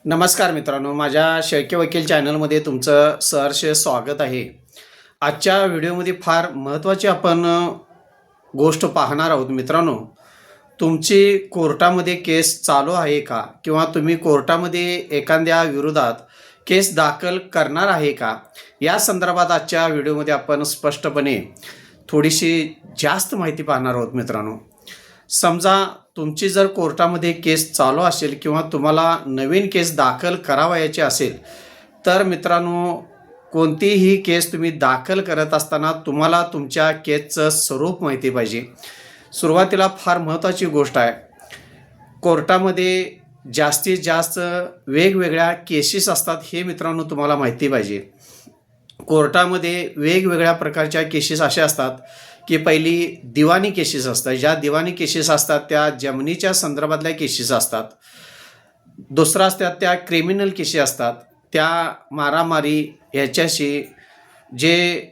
नमस्कार मित्रांनो, माझ्या शेळके वकील चॅनलमध्ये तुमचं सहर्ष स्वागत आहे. आजच्या व्हिडिओमध्ये फार महत्त्वाची आपण गोष्ट पाहणार आहोत. मित्रांनो, तुमची कोर्टामध्ये केस चालू आहे का, किंवा तुम्ही कोर्टामध्ये एखाद्या विरोधात केस दाखल करणार आहे का, या संदर्भात आजच्या व्हिडिओमध्ये आपण स्पष्टपणे थोडीशी जास्त माहिती पाहणार आहोत. मित्रांनो, समजा तुमची जर कोर्टामध्ये केस चालू असेल किंवा तुम्हाला नवीन केस दाखल करावयाची असेल, तर मित्रांनो, कोणतीही केस तुम्ही दाखल करत असताना तुम्हाला तुमच्या केसचं स्वरूप माहिती पाहिजे. सुरुवातीला फार महत्त्वाची गोष्ट आहे, कोर्टामध्ये जास्तीत जास्त वेगवेगळ्या केसेस असतात हे मित्रांनो तुम्हाला माहिती पाहिजे. कोर्टामध्ये वेगवेगळ्या प्रकारच्या केसेस अशा असतात की पहिली दिवाणी केसेस असतात. ज्या दिवाणी केसेस असतात त्या जमिनीच्या संदर्भातल्या केसेस असतात. दुसरा असतात त्या क्रिमिनल केसेस असतात, त्या मारामारी ह्याच्याशी जे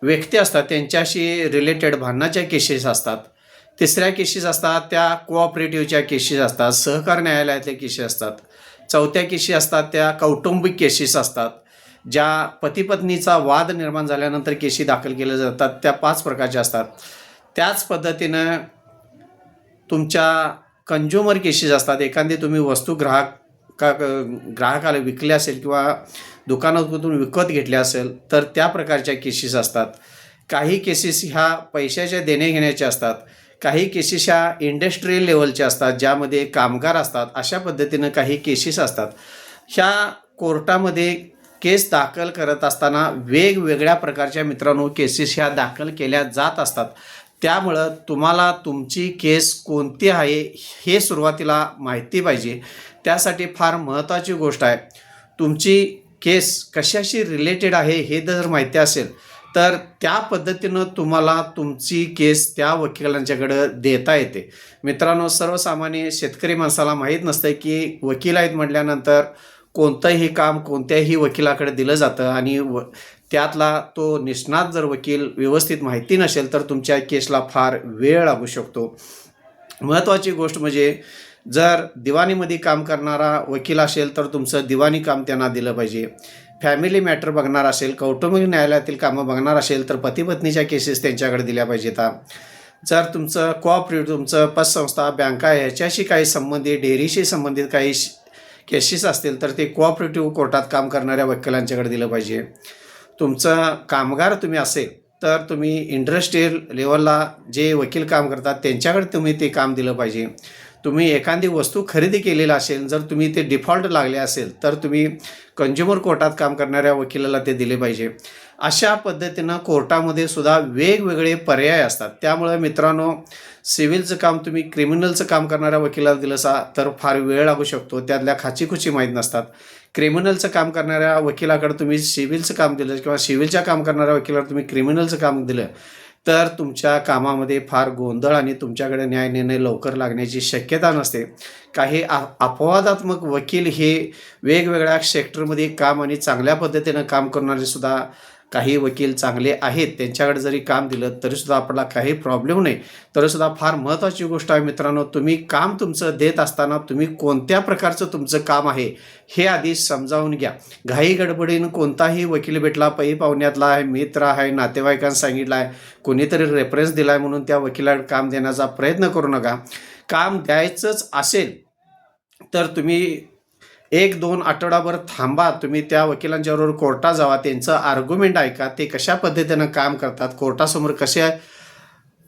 व्यक्ती असतात त्यांच्याशी रिलेटेड भांडणाच्या केसेस असतात. तिसऱ्या केसेस असतात त्या कोऑपरेटिव्हच्या केसेस असतात, सहकार न्यायालयातले केसेस असतात. चौथ्या केसेस असतात त्या कौटुंबिक केसेस असतात, ज्या पतीपत्नीचा वाद निर्माण झाल्यानंतर केसी दाखल केल्या जातात, त्या 5 प्रकारच्या असतात. त्याच पद्धतीनं तुमच्या कंझ्युमर केसेस असतात. एखादी तुम्ही वस्तू ग्राहकाला विकली असेल किंवा दुकानातून विकत घेतली असेल तर त्या प्रकारच्या केसेस असतात. काही केसेस ह्या पैशाच्या देण्याघेण्याच्या असतात. काही केसेस ह्या इंडस्ट्रियल लेवलच्या असतात, ज्यामध्ये कामगार असतात. अशा पद्धतीनं काही केसेस असतात. ह्या कोर्टामध्ये केस दाखल करत असताना वेगवेगळ्या प्रकारच्या मित्रांनो केसेस ह्या दाखल केल्या जात असतात. त्यामुळं तुम्हाला तुमची केस कोणती आहे हे सुरुवातीला माहिती पाहिजे. त्यासाठी फार महत्त्वाची गोष्ट आहे, तुमची केस कशाशी रिलेटेड आहे हे जर माहिती असेल तर त्या पद्धतीनं तुम्हाला तुमची केस त्या वकिलांच्याकडं देता येते. मित्रांनो, सर्वसामान्य शेतकरी माणसाला माहीत नसतं की वकील आहेत म्हटल्यानंतर कोणतंही काम कोणत्याही वकिलाकडे दिलं जातं आणि त्यातला तो निष्णात जर वकील व्यवस्थित माहिती नसेल तर तुमच्या केसला फार वेळ लागू शकतो. महत्त्वाची गोष्ट म्हणजे जर दिवाणीमध्ये काम करणारा वकील असेल तर तुमचं दिवाणी काम त्यांना दिलं पाहिजे. फॅमिली मॅटर बघणार असेल, कौटुंबिक न्यायालयातील कामं बघणार असेल तर पतीपत्नीच्या केसेस त्यांच्याकडे दिल्या पाहिजेत. जर तुमचं कोऑपरेटिव्ह, तुमचं पतसंस्था, बँका ह्याच्याशी काही संबंधित, डेअरीशी संबंधित काही केसेस असतील तर ते कोऑपरेटिव्ह कोर्टात काम करणाऱ्या वकिलांच्याकडे दिलं पाहिजे. तुमचं कामगार तुम्ही असेल तर तुम्ही इंडस्ट्रियल लेवलला जे वकील काम करतात त्यांच्याकडे तुम्ही ते काम दिलं पाहिजे. तुम्ही एखादी वस्तू खरेदी केलेला असेल, जर तुम्ही ते डिफॉल्ट लागले असेल तर तुम्ही कंझ्युमर कोर्टात काम करणाऱ्या वकिलाला ते दिले पाहिजे. अशा पद्धतीनं कोर्टामध्ये सुद्धा वेगवेगळे पर्याय असतात. त्यामुळे मित्रांनो, सिव्हिलचं काम तुम्ही क्रिमिनलचं काम करणाऱ्या वकिलाला दिलं तर फार वेळ लागू शकतो, त्यातल्या खाचीखुची माहीत नसतात. क्रिमिनलचं काम करणाऱ्या वकिलाकडे तुम्ही सिव्हिलचं काम दिलं किंवा सिव्हिलच्या काम करणाऱ्या वकिलाला तुम्ही क्रिमिनलचं काम दिलं तर तुमच्या कामामध्ये फार गोंधळ आणि तुमच्याकडे न्याय निर्णय लवकर लागण्याची शक्यता नसते. काही अपवादात्मक वकील हे वेगवेगळ्या सेक्टरमध्ये काम आणि चांगल्या पद्धतीनं काम करणारे सुद्धा काही वकील चांगले आहेत, त्यांच्याकडे जरी काम दिलं तरीसुद्धा आपल्याला काही प्रॉब्लेम नाही. तरीसुद्धा फार महत्त्वाची गोष्ट आहे मित्रांनो, तुम्ही काम तुमचं देत असताना तुम्ही कोणत्या प्रकारचं तुमचं काम आहे हे आधी समजावून घ्या. घाई गडबडीनं कोणताही वकील भेटला, पै पाहुण्यातला आहे, मित्र आहे, नातेवाईकांना सांगितलं आहे, कोणीतरी रेफरन्स दिला आहे म्हणून त्या वकिलाकडे काम देण्याचा प्रयत्न करू नका. काम द्यायचंच असेल तर तुम्ही 1-2 आठवडाभर थांबा. तुम्ही त्या वकिलांच्याबरोबर कोर्टात जावा, त्यांचं आर्ग्युमेंट ऐका, ते कशा पद्धतीनं काम करतात, कोर्टासमोर कसे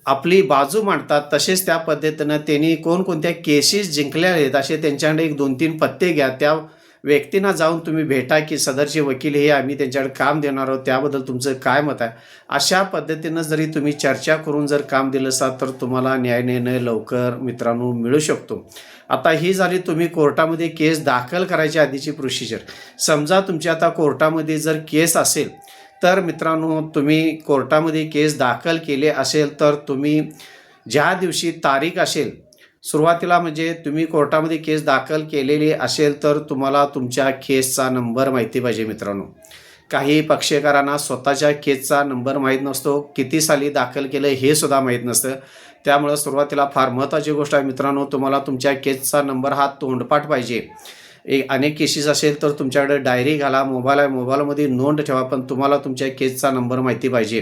आपली बाजू मांडतात, तसेच त्या पद्धतीनं त्यांनी कोणकोणत्या केसेस जिंकल्या आहेत असे त्यांच्याकडे 1-2-3 पत्ते घ्या. त्या व्यक्तींना जाऊन तुम्ही भेटा की सदरचे वकील हे आम्ही त्यांच्याकडे काम देणार आहोत, त्याबद्दल तुमचं काय मत आहे. अशा पद्धतीनं जरी तुम्ही चर्चा करून जर काम दिलं तर तुम्हाला न्याय निर्णय लवकर मित्रांनो मिळू शकतो. आता ही झाली तुम्ही कोर्टामध्ये केस दाखल करायच्या आधीची प्रोसिजर. समजा तुमची आता कोर्टामध्ये जर केस असेल तर मित्रांनो, तुम्ही कोर्टामध्ये केस दाखल केले असेल तर तुम्ही ज्या दिवशी तारीख असेल सुरुवातीला, म्हणजे तुम्ही कोर्टामध्ये केस दाखल केलेली असेल तर तुम्हाला तुमच्या केसचा नंबर माहिती पाहिजे. मित्रांनो, काही पक्षकारांना स्वतःच्या केसचा नंबर माहीत नसतो, किती साली दाखल केलं हे सुद्धा माहीत नसतं. त्यामुळे सुरुवातीला फार महत्त्वाची गोष्ट आहे मित्रांनो, तुम्हाला तुमच्या केसचा नंबर हा तोंडपाठ पाहिजे. अनेक केसेस असेल तर तुमच्याकडे डायरी घाला, मोबाईल आहे, मोबाईलमध्ये नोंद ठेवा. पण तुम्हाला तुमच्या केसचा नंबर माहिती पाहिजे.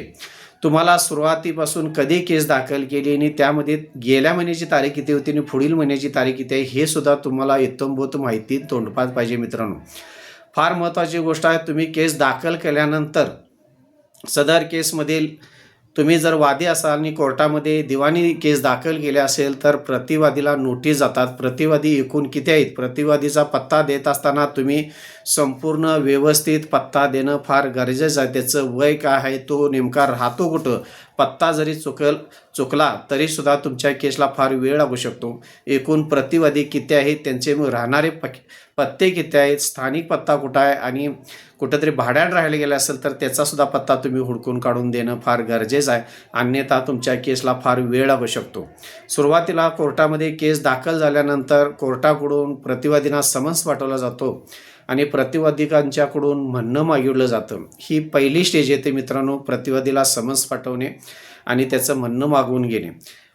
तुम्हाला सुरुवातीपासून कधी केस दाखल केली आणि त्यामध्ये गेल्या महिन्याची तारीख किती होती आणि पुढील महिन्याची तारीख किती आहे हे सुद्धा तुम्हाला इत्थंभूत माहिती तोंडपाठ पाहिजे मित्रांनो. फार महत्त्वाची गोष्ट आहे, तुम्ही केस दाखल केल्यानंतर सदर केसमधील तुम्ही जर वादी असाल आणि कोर्टामध्ये दिवाणी केस दाखल केले असेल तर प्रतिवादीला नोटीस जातात. प्रतिवादी एकूण किती आहेत, प्रतिवादीचा पत्ता देत असताना तुम्ही संपूर्ण व्यवस्थित पत्ता देणं फार गरजेचं आहे. त्याचं वय काय आहे, तो नेमका राहतो कुठं, पत्ता जरी चुकला तरीसुद्धा तुमच्या केसला फार वेळ लागू शकतो. एकूण प्रतिवादी किती आहेत, त्यांचे राहणारे पत्ते किती आहेत, स्थानिक पत्ता कुठं आहे आणि कुठंतरी भाड्यानं राहायला गेलं असेल तर त्याचासुद्धा पत्ता तुम्ही हुडकून काढून देणं फार गरजेचं आहे. अन्यथा तुमच्या केसला फार वेळ लागू शकतो. सुरुवातीला कोर्टामध्ये केस दाखल झाल्यानंतर कोर्टाकडून प्रतिवादींना समन्स पाठवला जातो आणि प्रतिवादिकांच्याकडून म्हणणं मागितलं जातं. ही पहिली स्टेज येते मित्रांनो, प्रतिवादीला समन्स पाठवणे आणि त्याचं म्हणणं मागवून घेणे.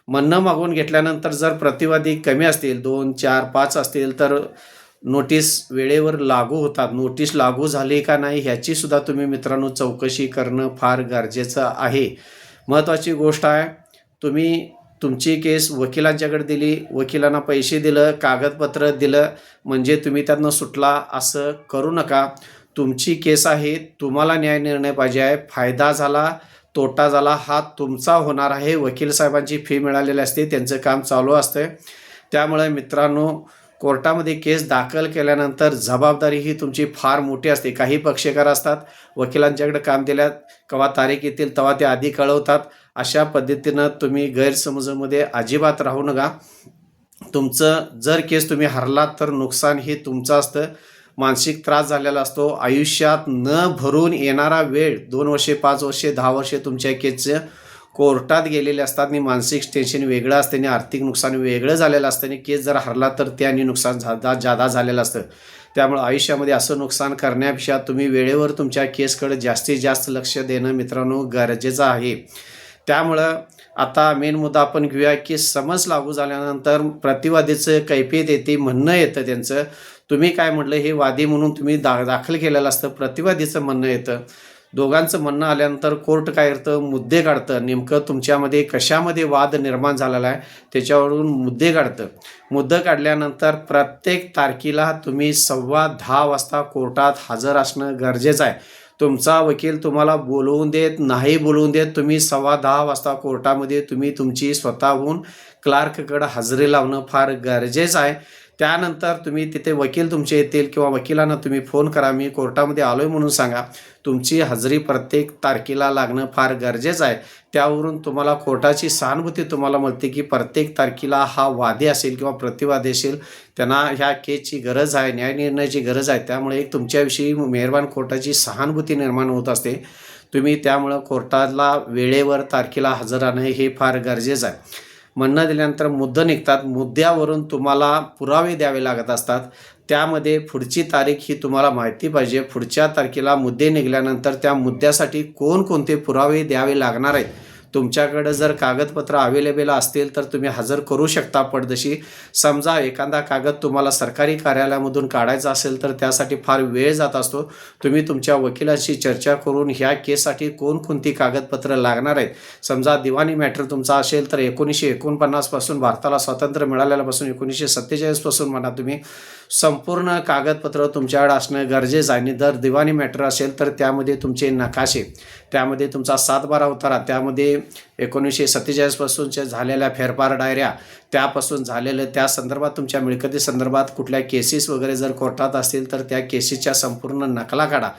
म्हणणं मागवून घेतल्यानंतर जर प्रतिवादी कमी असतील, 2, 4, 5 असतील तर नोटीस वेळेवर लागू होतात. नोटीस लागू झाली का नाही ह्याची सुद्धा तुम्ही मित्रांनो चौकशी करणं फार गरजेचं आहे. महत्त्वाची गोष्ट आहे, तुम्ही तुमची केस वकिलांच्याकडे दिली, वकिलांना पैसे दिलं, कागदपत्र दिलं म्हणजे तुम्ही त्यातनं सुटला असं करू नका. तुमची केस आहे, तुम्हाला न्याय निर्णय पाहिजे आहे. फायदा झाला तोटा झाला हा तुमचा होणार आहे. वकील साहेबांची फी मिळालेली असते, त्यांचं काम चालू असतं. त्यामुळे मित्रांनो, कोर्टामध्ये केस दाखल केल्यानंतर जबाबदारी ही तुमची फार मोठी असते. काही पक्षकार असतात, वकिलांच्याकडे काम दिल्यात, केव्हा तारीख येतील तेव्हा ते आधी कळवतात. अशा पद्धतीनं तुम्ही गैरसमजामध्ये अजिबात राहू नका. तुमचं जर केस तुम्ही हरलात तर नुकसान हे तुमचं असतं. मानसिक त्रास झालेला असतो. आयुष्यात न भरून येणारा वेळ 2 वर्षे, 5 वर्षे, 10 वर्षे तुमच्या केसचं कोर्टात गेलेले असतात आणि मानसिक टेन्शन वेगळं असतं आणि आर्थिक नुकसान वेगळं झालेलं असतं आणि केस जर हरला तर त्याने नुकसान जादा झालेलं असतं. त्यामुळे आयुष्यामध्ये असं नुकसान करण्यापेक्षा तुम्ही वेळेवर तुमच्या केसकडे जास्तीत जास्त लक्ष देणं मित्रांनो गरजेचं आहे. त्यामुळं आता मेन मुद्दा आपण घेऊया की समन्स लागू झाल्यानंतर प्रतिवादीचं कैफियत येते, म्हणणं येतं त्यांचं. तुम्ही काय म्हटलं हे वादी म्हणून तुम्ही दाखल केलेलं असतं, प्रतिवादीचं म्हणणं येतं. दोघांचं म्हणणं आल्यानंतर कोर्ट काय करतं, मुद्दे काढतं. नेमकं तुमच्यामध्ये कशामध्ये वाद निर्माण झालेला आहे त्याच्यावरून मुद्दे काढतं. मुद्दे काढल्यानंतर प्रत्येक तारखेला तुम्ही 10:15 वाजता कोर्टात हजर असणं गरजेचं आहे. तुमचा वकील तुम्हाला बोलवून देत नाही बोलवून देत, तुम्ही 10:15 वाजता कोर्टामध्ये तुम्ही तुमची स्वतःहून क्लार्ककडे हजेरी लावणं फार गरजेचं आहे. त्यानंतर तुम्ही तिथे वकील तुमचे येतील किंवा वकिलांना तुम्ही फोन करा, मी कोर्टामध्ये आलो आहे म्हणून सांगा. तुमची हजेरी प्रत्येक तारखेला लागणं फार गरजेचं आहे. त्यावरून तुम्हाला कोर्टाची सहानुभूती तुम्हाला मिळते की प्रत्येक तारखेला हा वादी असेल किंवा प्रतिवादी असेल, त्यांना ह्या केसची गरज आहे, न्याय निर्णयाची गरज आहे. त्यामुळे एक तुमच्याविषयी मेहरबान कोर्टाची सहानुभूती निर्माण होत असते. तुम्ही त्यामुळं कोर्टाला वेळेवर तारखेला हजर राहणं हे फार गरजेचं आहे. म्हणणं दिल्यानंतर मुद्दे निघतात. मुद्द्यावरून तुम्हाला पुरावे द्यावे लागत असतात. त्यामध्ये पुढची तारीख ही तुम्हाला माहिती पाहिजे. पुढच्या तारखेला मुद्दे निघाल्यानंतर त्या मुद्द्यासाठी कोणकोणते पुरावे द्यावे लागणार आहेत. तुमच्याकडे जर कागदपत्र अवेलेबल असतील तर तुम्ही हजर करू शकता पडदेशी. समजा एखादा कागद तुम्हाला सरकारी कार्यालयामधून काढायचा असेल तर त्यासाठी फार वेळ जात असतो. तुम्ही तुमच्या वकिलाशी चर्चा करून ह्या केससाठी कोणकोणती कागदपत्र लागणार आहेत. समजा दिवाणी मॅटर तुमचा असेल तर 1949 पासून भारताला स्वातंत्र्य मिळाल्यापासून 1947 पासून म्हणा तुम्ही संपूर्ण कागदपत्र तुमच्याकडे असणं गरजेचं आहे. आणि जर दिवाणी मॅटर असेल तर त्यामध्ये तुमचे नकाशे, त्यामध्ये तुमचा 7/12 उतारा, त्यामध्ये 1947 पासूनच्या झालेल्या फेरफार डायऱ्या, त्यापासून झालेलं त्या संदर्भात तुमच्या मिळकती संदर्भात कुठल्या केसेस वगैरे जर कोर्टात असतील तर त्या केसेसच्या संपूर्ण नकला काढा.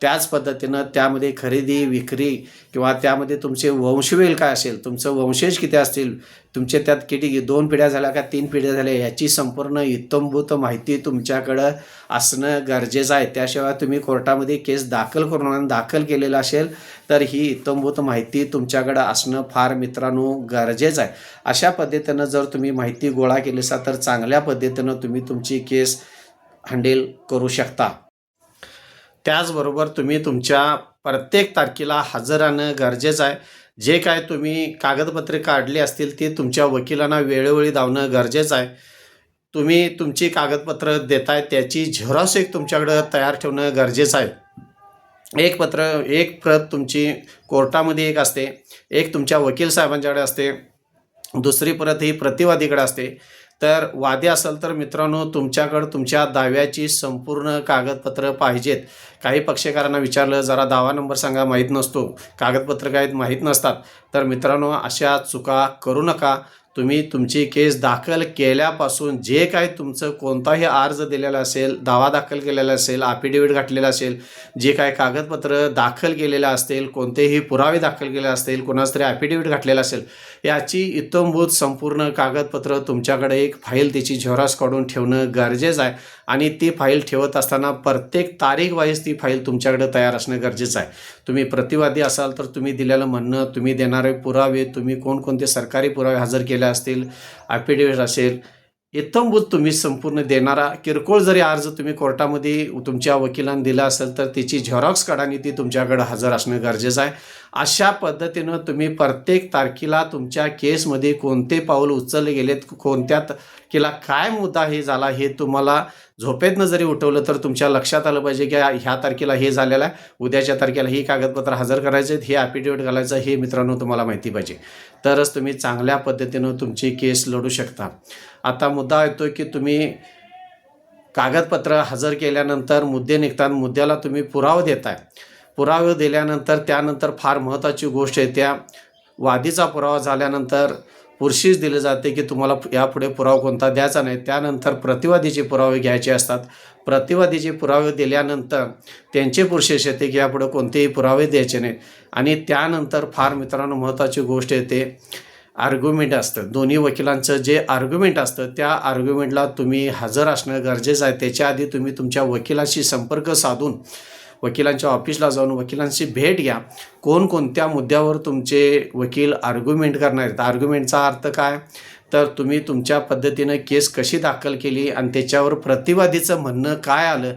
त्याच पद्धतीनं त्यामध्ये खरेदी विक्री किंवा त्यामध्ये तुमचे वंशवेल काय असेल, तुमचं वंशज किती असतील, तुमचे त्यात किती 2 पिढ्या झाल्या का 3 पिढ्या झाल्या याची संपूर्ण इत्थंभूत माहिती तुमच्याकडं असणं गरजेचं आहे. त्याशिवाय तुम्ही कोर्टामध्ये केस दाखल केलेला असेल तर ही इत्थंभूत माहिती तुमच्याकडं असणं फार मित्रांनो गरजेचं आहे. अशा पद्धतीनं जर तुम्ही माहिती गोळा केली असाल तर चांगल्या पद्धतीनं तुम्ही तुमची केस हँडल करू शकता. त्याचबरोबर तुम्ही तुमच्या प्रत्येक तारखेला हजर राहणं गरजेचं आहे. जे काय तुम्ही कागदपत्रे काढली असतील ते तुमच्या वकिलांना वेळोवेळी दावणं गरजेचं आहे. तुम्ही तुमची कागदपत्र देताय त्याची झेरॉक्स एक तुमच्याकडं तयार ठेवणं गरजेचं आहे. एक प्रत तुमची कोर्टामध्ये एक असते, एक तुमच्या वकील साहेबांच्याकडे असते, दुसरी प्रत ही प्रतिवादीकडे असते. तर वादी असेल तर मित्रांनो तुमच्याकडं तुमच्या दाव्याची संपूर्ण कागदपत्र पाहिजेत. काही पक्षकारांना विचारलं जरा दावा नंबर सांगा, माहीत नसतो, कागदपत्र काय माहीत नसतात. तर मित्रांनो अशा चुका करू नका. तुम्ही तुमची केस दाखल केल्यापासून जे काही तुमचं कोणताही अर्ज दिलेला असेल, दावा दाखल केलेला असेल, ॲफिडेविट घातलेला असेल, जे काही कागदपत्र दाखल केलेलं असतील, कोणतेही पुरावे दाखल केले असतील, कोणाचं तरी ॲफिडेविट घातलेलं असेल, याची इत्थंभूत संपूर्ण कागदपत्र तुमच्याकडे एक फाईल त्याची झेरॉक्स काढून ठेवणं गरजेचं आहे. आणि ती फाईल ठेवत असताना प्रत्येक तारीख वाईज ती फाईल तुमच्याकडे तयार असणं गरजेचं आहे. तुम्ही प्रतिवादी असाल तर तुम्ही दिलेलं म्हणणं, तुम्ही देणारे पुरावे, तुम्ही कोणकोणते सरकारी पुरावे हजर केले असतील, ॲफिडेविट असेल, इत्थंभूत तुम्ही संपूर्ण देणारा किरकोळ जरी अर्ज तुम्ही कोर्टामध्ये तुमच्या वकिलांनी दिला असेल तर त्याची झेरॉक्स काढा आणि ती तुमच्याकडे हजर असणं गरजेचं आहे. अशा पद्धतीनं तुम्ही प्रत्येक तारखेला तुमच्या केसमध्ये कोणते पाऊल उचलले गेलेत, कोणत्या तारखेला काय मुद्दा हे झाला, हे तुम्हाला झोपेतनं जरी उठवलं तर तुमच्या लक्षात आलं पाहिजे की ह्या तारखेला हे झालेलं आहे, उद्याच्या तारखेला ही कागदपत्र हजर करायचे आहेत, हे ॲफिडेविट घालायचं, हे मित्रांनो तुम्हाला माहिती पाहिजे. तरच तुम्ही चांगल्या पद्धतीनं तुमची केस लढू शकता. आता मुद्दा येतो की तुम्ही कागदपत्र हजर केल्यानंतर मुद्दे निघतात, मुद्द्याला तुम्ही पुरावा देताय. पुरावे दिल्यानंतर त्यानंतर फार महत्त्वाची गोष्ट आहे, त्या वादीचा पुरावा झाल्यानंतर पुरशीच दिले जाते की तुम्हाला यापुढे पुरावा कोणता द्यायचा नाही. त्यानंतर प्रतिवादीचे पुरावे घ्यायचे असतात. प्रतिवादीचे पुरावे दिल्यानंतर त्यांचे पुरशीस येते की यापुढे कोणतेही पुरावे द्यायचे नाहीत. आणि त्यानंतर फार मित्रांनो महत्त्वाची गोष्ट येते, आर्ग्युमेंट असतं. दोन्ही वकिलांचं जे आर्ग्युमेंट असतं त्या आर्ग्युमेंटला तुम्ही हजर असणं गरजेचं आहे. त्याच्या आधी तुम्ही तुमच्या वकिलाशी संपर्क साधून वकिलांच्या ऑफिसला जाऊन वकिलांची भेट घ्या. कोणकोणत्या मुद्द्यावर तुमचे वकील आर्ग्युमेंट करणार आहेत. आर्ग्युमेंटचा अर्थ काय, तर तुम्ही तुमच्या पद्धतीनं केस कशी दाखल केली आणि त्याच्यावर प्रतिवादीचं म्हणणं काय आलं,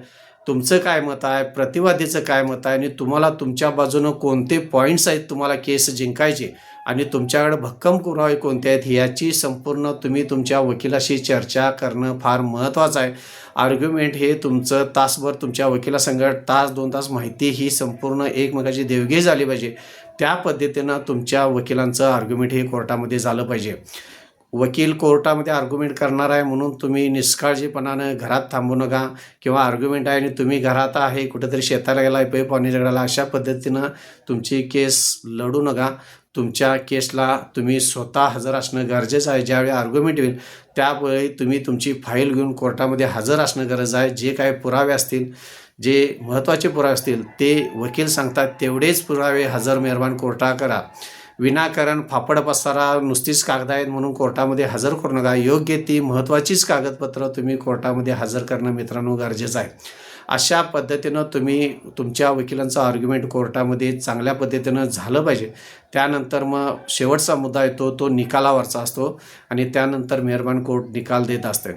तुमचं काय मत आहे, प्रतिवादीचं काय मत आहे, आणि तुम्हाला तुमच्या बाजूनं कोणते पॉईंट्स आहेत तुम्हाला केस जिंकायचे आणि तुमच्याकडे भक्कम पुरावे कोणते आहेत, याची संपूर्ण तुम्ही तुमच्या वकिलाशी चर्चा करणं फार महत्त्वाचं आहे. आर्ग्युमेंट हे तुमचं तासभर तुमच्या वकिलासंगत तास 2 तास माहिती ही संपूर्ण एकमेकाची देवघी झाली पाहिजे. त्या पद्धतीनं तुमच्या वकिलांचं आर्ग्युमेंट हे कोर्टामध्ये झालं पाहिजे. वकील कोर्टामध्ये आर्ग्युमेंट करणार आहे म्हणून तुम्ही निष्काळजीपणानं घरात थांबू नका, किंवा आर्ग्युमेंट आहे आणि तुम्ही घरात आहे, कुठेतरी शेताला गेला आहे, पाणी झगडाला, अशा पद्धतीनं तुमची केस लढू नका. तुमच्या केसला तुम्ही स्वतः हजर असणं गरजेचं आहे. ज्यावेळी आर्ग्युमेंट होईल त्यावेळी तुम्ही तुमची फाईल घेऊन कोर्टामध्ये हजर असणं गरजेचं आहे. जे काही पुरावे असतील, जे महत्त्वाचे पुरावे असतील ते वकील सांगतात तेवढेच पुरावे हजर मेहरबान कोर्टात करा. विनाकारण फापड पसारा नुसतीच कागद आहेत म्हणून कोर्टामध्ये हजर करू नका. योग्य ती महत्त्वाचीच कागदपत्र तुम्ही कोर्टामध्ये हजर करणं मित्रांनो गरजेचं आहे. अशा पद्धतीनं तुम्ही तुमच्या वकिलांचं आर्ग्युमेंट कोर्टामध्ये चांगल्या पद्धतीनं झालं पाहिजे. त्यानंतर मग शेवटचा मुद्दा येतो तो निकालावरचा असतो आणि त्यानंतर मेहरबान कोर्ट निकाल देत असते.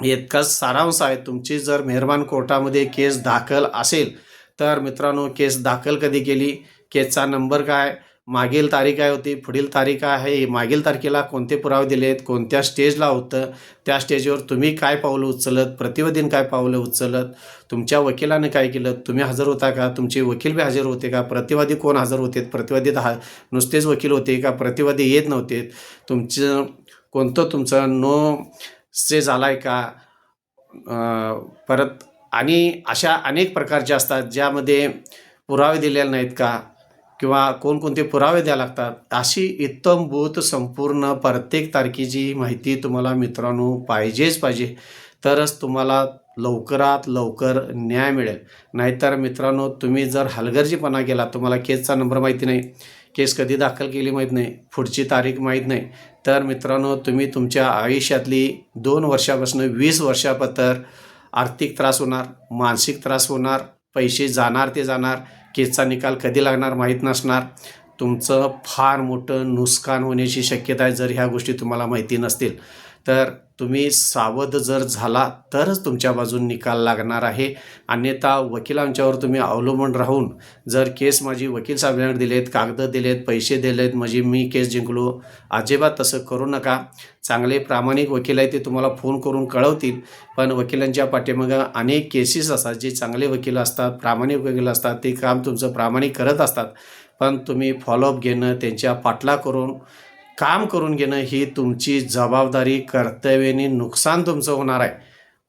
इतकाच सारांश आहे. तुमची जर मेहरबान कोर्टामध्ये केस दाखल असेल तर मित्रांनो केस दाखल कधी केली, केसचा नंबर काय, मागील तारीख काय होती, पुढील तारीख काय आहे, मागील तारखेला कोणते पुरावे दिलेत, कोणत्या स्टेजला होतं, त्या स्टेजवर तुम्ही काय पावलं उचलत, प्रतिवादीने काय पावलं उचलत, तुमच्या वकिलाने काय केलं, तुम्ही हजर होता का, तुमचे वकील बी हजर होते का, प्रतिवादी कोण हजर होते, प्रतिवादी नुसतेच वकील होते का, प्रतिवादी येत नव्हते, तुमचं नो से झाला आहे का, परत आणि अशा अनेक प्रकारचे असतात ज्यामध्ये पुरावे दिलेले नाहीत का, किंवा कोणकोणते पुरावे द्यावे लागतात. अशी इत्थंभूत संपूर्ण प्रत्येक तारखेची माहिती तुम्हाला मित्रांनो पाहिजेच पाहिजे. तरच तुम्हाला लवकरात लवकर न्याय मिळेल. नाहीतर मित्रांनो तुम्ही जर हलगर्जीपणा केला, तुम्हाला केसचा नंबर माहिती नाही, केस कधी दाखल केली माहीत नाही, पुढची तारीख माहीत नाही, तर मित्रांनो तुम्ही तुमच्या आयुष्यातली 2 वर्षापासून 20 वर्षापर्यंत आर्थिक त्रास होणार, मानसिक त्रास होणार, पैसे जाणार ते जाणार, केसचा निकाल कधी लागणार माहीत नसणार, तुमचं फार मोठं नुकसान होण्याची शक्यता आहे जर ह्या गोष्टी तुम्हाला माहिती नसतील. तर तुम्ही सावध जर झाला तरच तुमच्या बाजून निकाल लागणार आहे. अन्यथा वकिलांच्यावर तुम्ही अवलंबून राहून जर केस माझी वकील साहेबांकडे दिलेत, कागद दिलेत, पैसे दिलेत म्हणजे मी केस जिंकलो, अजिबात तसं करू नका. चांगले प्रामाणिक वकील आहेत ते तुम्हाला फोन करून कळवतील. पण वकिलांच्या पाठीमागं अनेक केसेस असतात. जे चांगले वकील असतात, प्रामाणिक वकील असतात, ते काम तुमचं प्रामाणिक करत असतात. पण तुम्ही फॉलोअप घेणं, त्यांच्या पाठलाग करून काम करून घेणं ही तुमची जबाबदारी, कर्तव्याने नुकसान तुमचं होणार आहे.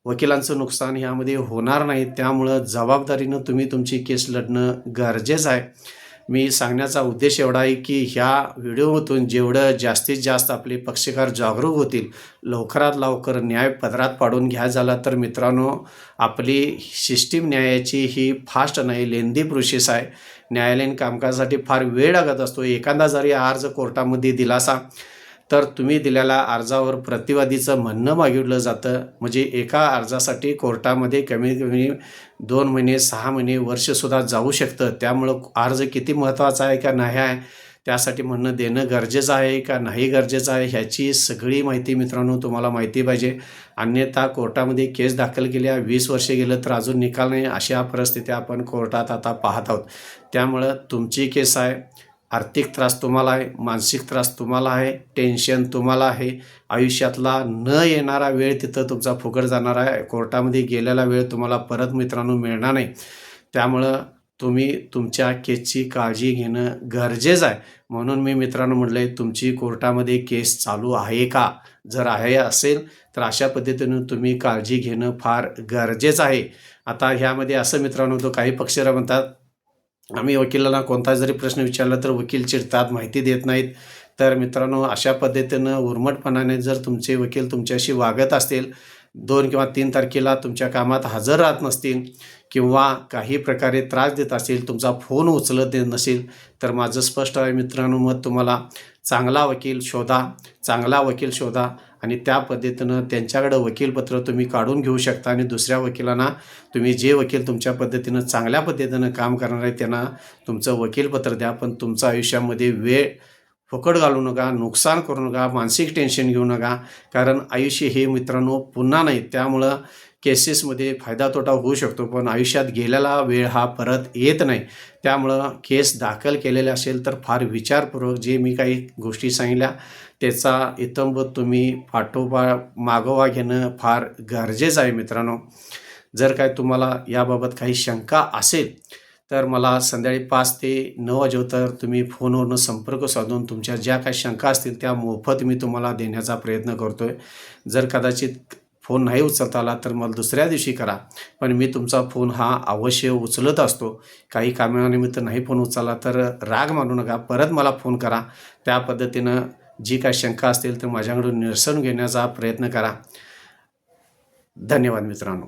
वकिलांचं नुकसान ह्यामध्ये होणार नाही. त्यामुळं जबाबदारीनं तुम्ही तुमची केस लढणं गरजेचं आहे. मी सांगण्याचा उद्देश एवढा आहे की ह्या व्हिडिओमधून जेवढं जास्तीत जास्त आपले पक्षकार जागरूक होतील, लवकरात लवकर न्याय पदरात पाडून घ्या झाला तर मित्रांनो, आपली सिस्टीम न्यायाची ही फास्ट नाही, लेंदी प्रोसेस आहे. न्यायालयीन कामकाजासाठी फार वेळ लागत असतो. एखादा जरी अर्ज कोर्टामध्ये दिलासा तर तुम्ही दिलेल्या अर्जावर प्रतिवादीचं म्हणणं मागितलं जातं. म्हणजे एका अर्जासाठी कोर्टामध्ये कमीत कमी 2 महिने, 6 महिने, वर्षसुद्धा जाऊ शकतं. त्यामुळं अर्ज किती महत्त्वाचा आहे का नाही आहे, त्यासाठी म्हणणं देणं गरजेचं आहे का नाही गरजेचं आहे, ह्याची सगळी माहिती मित्रांनो तुम्हाला माहिती पाहिजे. अन्यथा कोर्टामध्ये केस दाखल केल्या 20 वर्षे गेलं तर अजून निकाल नाही, अशा परिस्थिती आपण कोर्टात आता पाहत आहोत. त्यामुळं तुमची केस आहे, आर्थिक त्रास तुम्हाला आहे, मानसिक त्रास तुम्हाला आहे, टेन्शन तुम्हाला आहे, आयुष्यातला न येणारा वेळ तिथं तुमचा फुकट जाणार आहे. कोर्टामध्ये गेलेला वेळ तुम्हाला परत मित्रांनो मिळणार नाही. त्यामुळं तुम्ही तुमच्या केसची काळजी घेणं गरजेचं आहे. म्हणून मी मित्रांनो म्हटलं आहे, तुमची कोर्टामध्ये केस चालू आहे का? जर आहे असेल तर अशा पद्धतीनं तुम्ही काळजी घेणं फार गरजेचं आहे. आता ह्यामध्ये असं मित्रांनो, तो काही पक्षकार म्हणतात, आम्ही वकिलाला कोणता जरी प्रश्न विचारला तर वकील चिडतात, माहिती देत नाहीत. तर मित्रांनो, अशा पद्धतीनं उर्मटपणाने जर तुमचे वकील तुमच्याशी वागत असतील, 2 किंवा 3 तारखेला तुमच्या कामात हजर राहत नसतील किंवा काही प्रकारे त्रास देत असतील, तुमचा फोन उचलत देत नसेल, तर माझं स्पष्ट आहे मित्रांनो मत, तुम्हाला चांगला वकील शोधा आणि त्या पद्धतीनं त्यांच्याकडं वकीलपत्र तुम्ही काढून घेऊ शकता आणि दुसऱ्या वकिलांना तुम्ही जे वकील तुमच्या पद्धतीनं चांगल्या पद्धतीनं काम करणार आहे त्यांना तुमचं वकीलपत्र द्या. पण तुमच्या आयुष्यामध्ये वेळ फुकट घालू नका, नुकसान करू नका, मानसिक टेन्शन घेऊ नका. कारण आयुष्य हे मित्रांनो पुन्हा नाही. त्यामुळं केसेसमध्ये फायदा तोटा होऊ शकतो, पण आयुष्यात गेलेला वेळ हा परत येत नाही. त्यामुळं केस दाखल केलेले असेल तर फार विचारपूर्वक जे मी काही गोष्टी सांगितल्या त्याचा इत्थंभूत तुम्ही मागोवा घेणं फार गरजेचं आहे मित्रांनो. जर काय तुम्हाला याबाबत काही शंका असेल तर मला संध्याकाळी 5 ते 9 वाजेवर तुम्ही फोनवरून संपर्क साधून तुमच्या ज्या काही शंका असतील त्या मोफत मी तुम्हाला देण्याचा प्रयत्न करतो आहे. जर कदाचित फोन नाही उचलता आला तर मला दुसऱ्या दिवशी करा, पण मी तुमचा फोन हा अवश्य उचलत असतो. काही कामानिमित्त नाही फोन उचलला तर राग मानू नका, परत मला फोन करा. त्या पद्धतीनं जी काही शंका असतील तर माझ्याकडून निरसन घेण्याचा प्रयत्न करा. धन्यवाद मित्रांनो.